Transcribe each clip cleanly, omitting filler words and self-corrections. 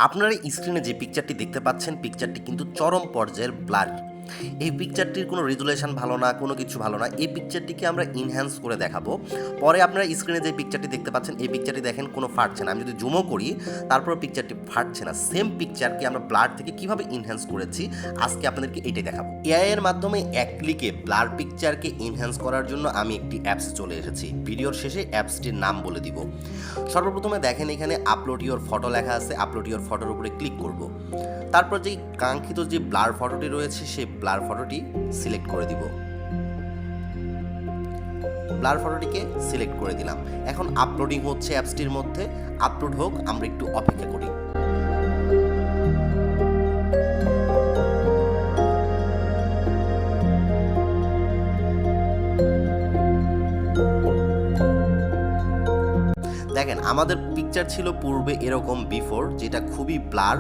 আপনারা স্ক্রিনে যে পিকচারটি দেখতে পাচ্ছেন পিকচারটি কিন্তু চরম পর্যায়ের ব্লার। এই পিকচারটির কোনো রেজুলেশন ভালো না, কোনো কিছু ভালো না। এই পিকচারটিকে আমরা ইনহ্যান্স করে দেখাবো। পরে আপনারা স্ক্রিনে যে পিকচারটি দেখতে পাচ্ছেন এই পিকচারটি দেখেন কোনো ফাটছে না। আমি যদি জুমও করি তারপর পিকচারটি ফাটছে না। সেম পিকচারকে আমরা ব্লার থেকে কিভাবে ইনহ্যান্স করেছি আজকে আপনাদেরকে এটাই দেখাবো। এআই এর মাধ্যমে এক ক্লিকে ব্লার পিকচারকে ইনহ্যান্স করার জন্য আমি একটি অ্যাপসে চলে এসেছি। ভিডিওর শেষে অ্যাপসটির নাম বলে দিব। সর্বপ্রথমে দেখেন এখানে আপলোড ইওর ফটো লেখা আছে। আপলোড ইওর ফটোর উপরে ক্লিক করব। তারপর যেই কাঙ্ক্ষিত যে ব্লার ফটোটি রয়েছে সেই ব্লার ফটোটি সিলেক্ট করে দিব। ব্লার ফটোটিকে সিলেক্ট করে দিলাম। এখন আপলোডিং হচ্ছে অ্যাপসটির মধ্যে। আপলোড হোক, আমরা একটু অপেক্ষা করি। দেখেন আমাদের পিকচার ছিল পূর্বে এরকম বিফোর, যেটা খুবই ব্লার,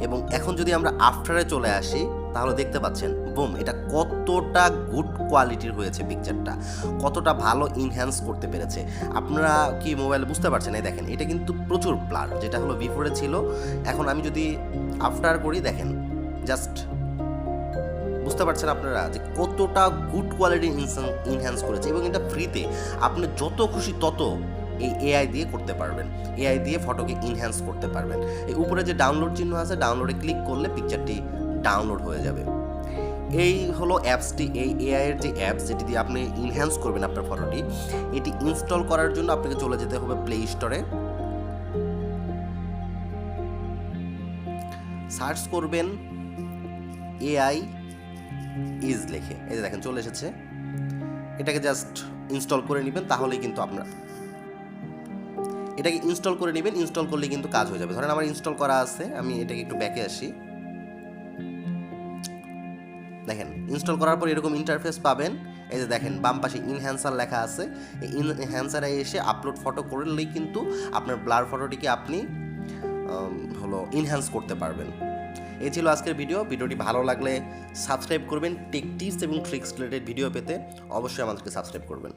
এবং এখন যদি আমরা আফটারে চলে আসি তাহলে দেখতে পাচ্ছেন বুম, এটা কতটা গুড কোয়ালিটির হয়েছে পিকচারটা, কতটা ভালো ইনহ্যান্স করতে পেরেছে। আপনারা কি মোবাইলে বুঝতে পারছেন? এই দেখেন এটা কিন্তু প্রচুর ব্লার, যেটা হলো বিফোরে ছিল। এখন আমি যদি আফটার করি দেখেন, জাস্ট বুঝতে পারছেন আপনারা যে কতটা গুড কোয়ালিটি ইনহ্যান্স করেছে, এবং এটা ফ্রিতে। আপনি যত খুশি তত এই এআই দিয়ে করতে পারবেন। এআই দিয়ে ফটোকে ইনহ্যান্স করতে পারবেন। এই উপরে যে ডাউনলোড চিহ্ন আছে, ডাউনলোডে ক্লিক করলে পিকচারটি ডাউনলোড হয়ে যাবে। এই হলো অ্যাপসটি। এই এআই এর যে অ্যাপস যেটি দিয়ে আপনি ইনহ্যান্স করবেন আপনার ফটোটি, এটি ইনস্টল করার জন্য আপনাকে চলে যেতে হবে প্লে স্টোরে। সার্চ করবেন এআই ইজ লিখে, এই যে দেখেন চলে এসেছে। এটাকে জাস্ট ইনস্টল করে নেবেন, তাহলেই কিন্তু আপনার এটাকে ইনস্টল করে নেবেন। ইনস্টল করলে কিন্তু কাজ হয়ে যাবে। ধরেন আমার ইনস্টল করা আছে, আমি এটাকে একটু ব্যাকে আসি। দেখেন ইনস্টল করার পর এরকম ইন্টারফেস পাবেন। এই যে দেখেন বাম পাশে ইনহ্যান্সার লেখা আছে। এই ইনহ্যান্সারে এসে আপলোড ফটো করলেই কিন্তু আপনার ব্লার ফটোটিকে আপনি ইনহ্যান্স করতে পারবেন। এই ছিল আজকের ভিডিও। ভিডিওটি ভালো লাগলে সাবস্ক্রাইব করবেন। টেক টিপস এবং ট্রিক্স রিলেটেড ভিডিও পেতে অবশ্যই আমাদেরকে সাবস্ক্রাইব করবেন।